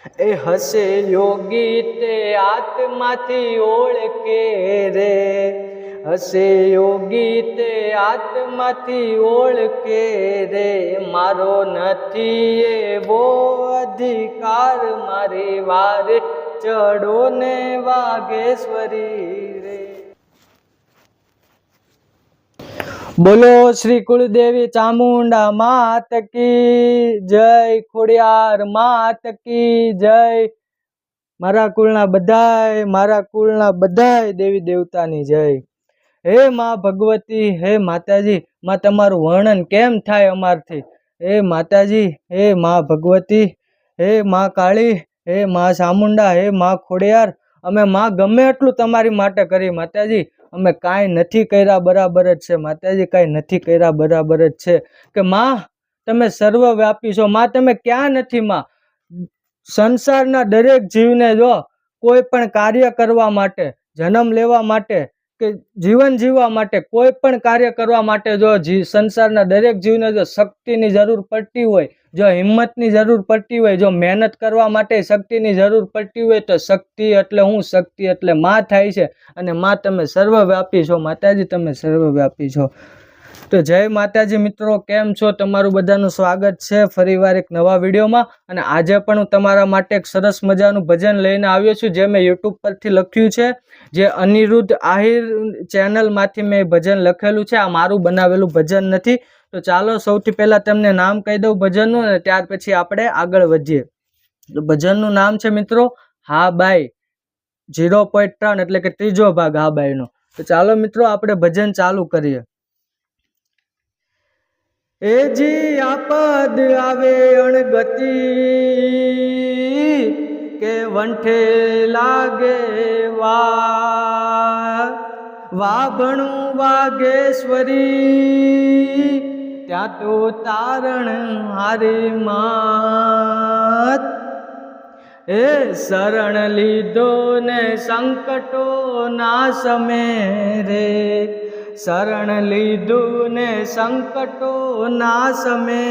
એ હસે યોગી તે આત્માથી ઓળખે રે, હસે યોગી તે આત્માથી ઓળખે રે, મારો નથી એવો અધિકાર મારી વારે ચડો ને વાઘેશ્વરી રે। બોલો શ્રી કુળદેવી ચામુંડા માત કી જય, ખોડિયાર માત કી જય। મારા કુળના બધાય દેવી દેવતાની જય। હે માં ભગવતી, હે માતાજી, માં તમારું વર્ણન કેમ થાય અમારથી? હે માતાજી, હે માં ભગવતી, હે માં કાળી, હે માં ચામુંડા, હે માં ખોડિયાર, અમે માં ગમે એટલું તમારી માટે કરી માતાજી, અમે કાંઈ નથી કર્યા બરાબર જ છે માતાજી, કાંઈ નથી કર્યા બરાબર જ છે કે માં તમે સર્વવ્યાપી છો। માં તમે ક્યાં નથી? માં સંસારના દરેક જીવને જો કોઈ પણ કાર્ય કરવા માટે, જન્મ લેવા માટે કે જીવન જીવવા માટે, કોઈ પણ કાર્ય કરવા માટે જો સંસારના દરેક જીવને જો શક્તિની જરૂર પડતી હોય, જો હિંમતની જરૂર પડતી હોય, જો મહેનત કરવા માટે શક્તિની જરૂર પડતી હોય, તો શક્તિ એટલે હું? શક્તિ એટલે માં થાય છે। અને માં તમે સર્વવ્યાપી છો માતાજી, તમે સર્વવ્યાપી છો। તો જય માતાજી મિત્રો, કેમ છો? તમારું બધાનું સ્વાગત છે ફરીવાર એક નવા વિડીયોમાં। અને આજે પણ હું તમારા માટે એક સરસ મજાનું ભજન લઈને આવ્યો છું, જે મેં યુટ્યુબ પરથી લખ્યું છે, જે અનિરુદ્ધ આહિર ચેનલમાંથી મેં ભજન લખેલું છે। આ મારું બનાવેલું ભજન નથી। તો ચાલો સૌથી પહેલા તમને નામ કહી દઉં ભજનનું, અને ત્યાર પછી આપણે આગળ વધીએ। તો ભજનનું નામ છે મિત્રો હા બાઈ 0.3, એટલે કે ત્રીજો ભાગ હા બાઈનો। તો ચાલો મિત્રો આપણે ભજન ચાલુ કરીએ। એ જી આપદ આવે અણગતિ, કે વંઠે લાગે વાભણું વાઘેશ્વરી, ત્યાં તો તારણ હારી માત। એ શરણ લીધો ને સંકટો ના સમે રે, શરણ લીધું ને સંકટો ના સમે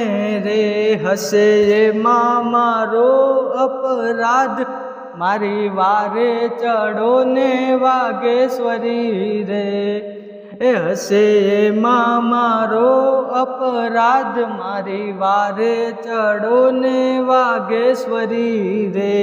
રે, હસે એમાં મારો અપરાધ મારી વારે ચડો ને વાઘેશ્વરી રે, એ હસે એમાં મારો અપરાધ મારી વારે ચડો ને વાઘેશ્વરી રે।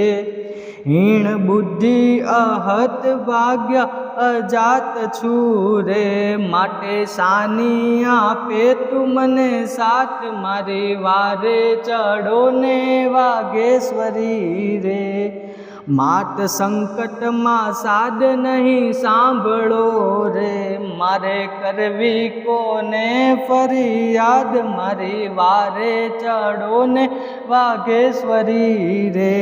હીણ બુદ્ધિ અહત ભાગ્ય અજાત છું રે, માટે સાની આપે તું મને સાથ મારી વારે ચડો ને વાઘેશ્વરી રે। માત સંકટમાં સાદ નહીં સાંભળો રે, મારે કરવી કોને ફરિયાદ મારી વારે ચડો ને વાઘેશ્વરી રે।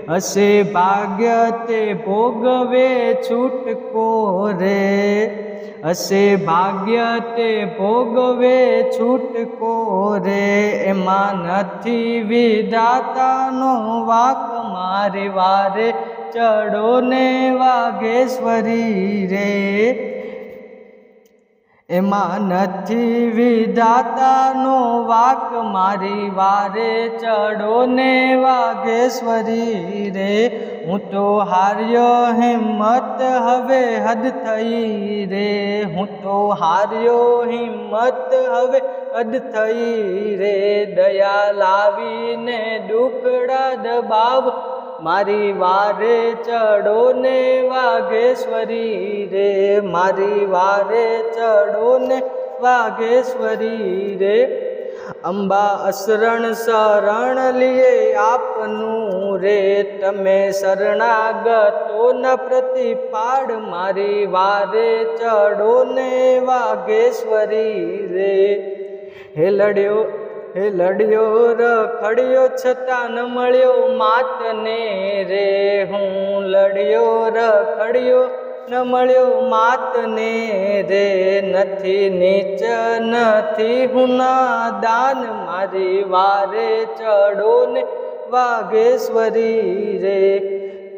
હશે ભાગ્ય તે ભોગવે છૂટકો રે, હશે ભાગ્ય તે ભોગવે છૂટકો રે, એમાં નથી વિધાતાનો વાક મારી વારે ચડો ને વાઘેશ્વરી રે, એમાં નથી વિધાતાનો વાક મારી વારે ચડો ને વાઘેશ્વરી રે। હું તો હાર્યો હિંમત હવે હદ થઈ રે, હું તો હાર્યો હિંમત હવે હદ થઈ રે, દયા લાવીને દુખડા દબાવ મારી વારે ચડો ને વાઘેશ્વરી રે, મારી વારે ચડો ને વાઘેશ્વરી રે। અંબા અસરણ શરણ લીએ આપનું રે, તમે શરણાગતો ન પ્રતિપાડ મારી વારે ચડો ને વાઘેશ્વરી રે। હે લડ્યો રખડ્યો છતાં ન મળ્યો માતને રે, હું લડ્યો રખડ્યો ન મળ્યો માતને રે, નથી નીચ નથી હું નાદાન મારી વારે ચડો ને વાઘેશ્વરી રે,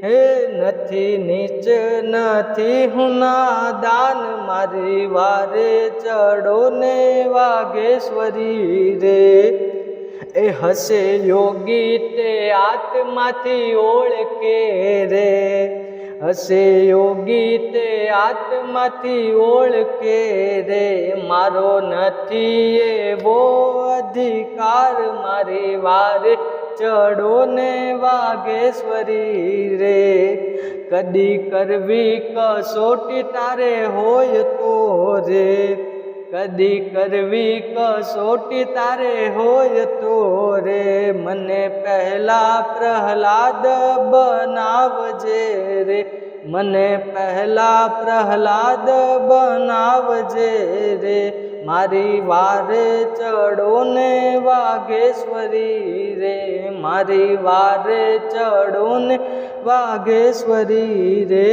હે નથી નીચ નથી હું નાદાન મારી વારે ચડો ને વાઘેશ્વરી રે। એ હસે યોગી તે આત્માથી ઓળખે રે, હસે યોગી તે આત્માથી ઓળખે રે, મારો નથી એવો અધિકાર મારી વારે ચડો ને વાઘેશ્વરી રે, કદી કરવી કસોટી તારે હોય તો રે, કદી કરવી કસોટી તારે હોય તો રે, મને પહેલા પ્રહલાદ બનાવજે રે, મને પહેલા પ્રહલાદ બનાવજે રે, મારી વારે ચડો ને વાઘેશ્વરી રે, મારી વારે ચડો ને વાઘેશ્વરી રે,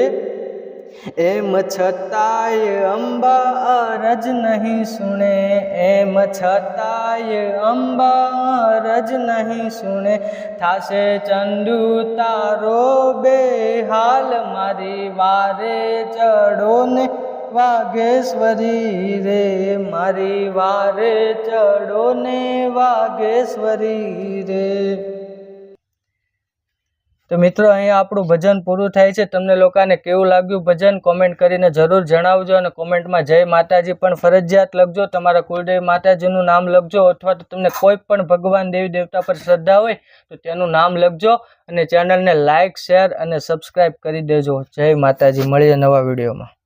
એમ છતાંય અંબા અરજ નહીં સુણે, એમ છતાંય અંબા અરજ નહીં સુણે, થાશે ચંદુ તારો બેહાલ, મારી વારે ચડો ને વાઘેશ્વરી રે, મારી વારે ચડો ને વાઘેશ્વરી રે. તો મિત્રો અહીંયા આપણું ભજન પૂરું થાય છે. તમને લોકોને કેવું લાગ્યું ભજન કોમેન્ટ કરીને જરૂર જણાવજો, અને કોમેન્ટમાં જય માતાજી પણ ફરજિયાત લખજો. તમારા કુળદેવી માતાજીનું નામ લખજો, અથવા તો તમને કોઈ પણ ભગવાન દેવી દેવતા પર શ્રદ્ધા હોય તો તેનું નામ લખજો, અને ચેનલને લાઇક શેર અને સબસ્ક્રાઈબ કરી દેજો. જય માતાજી. મળીએ નવા વિડીયોમાં.